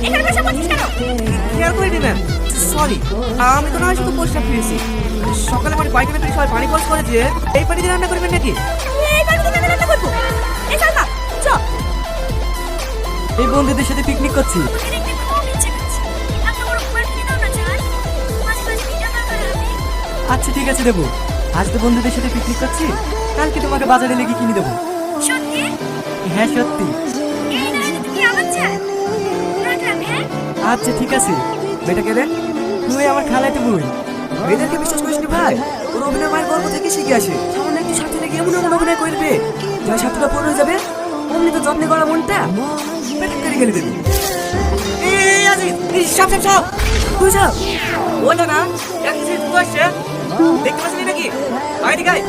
এখানে বসে বলছিস কেন? খেয়াল করিনি ম্যাম, সরি। আমি তো না হয় শুধু পোস্টটা পেয়েছি। সকালে আমার পায়খানা থেকে সবাই পানি পোস্ট করেছে, এই পানি দিয়ে রান্না করবেন নাকি? এই বাড়িতে কেন রান্না করবো? এই সালমা, চ। এই বন্ধুদের সাথে পিকনিক করছি। তোকে দেখতে খুব ইচ্ছে করছে। একটা বড় মোবাইল কিনে দাও না জান। মাঝে মাঝে ভিডিও কল করা হবে। আচ্ছা ঠিক আছে দেবো। আজ তো বন্ধুদের সাথে পিকনিক করছি, কালকে তোমাকে বাজারে লেগে কিনে দেবো। সত্যি? হ্যাঁ সত্যি। এই না হলে তুমি আমার চান। রাখলাম, হ্যাঁ? আচ্ছা ঠিক আছে। বেটা কেলে তুই আমার খালাতে বই। মেয়েদেরকে বিশ্বাস করিস নি ভাই, ওর অভিনয় মায়ের গল্প থেকে শিখে আসে। সামান্য একটু সাথে লেগে এমন এমন অভিনয় করবে, যা সাথীটা পড়ে যাবে, অমনি তো যত্নে করা মনটা পেটে করে গেলে দেবে। এই আজি, এই সব সব সব তুই সব ওটা না, এক কিছু আসছে দেখতে পাচ্ছিস নাকি? আইডি গাই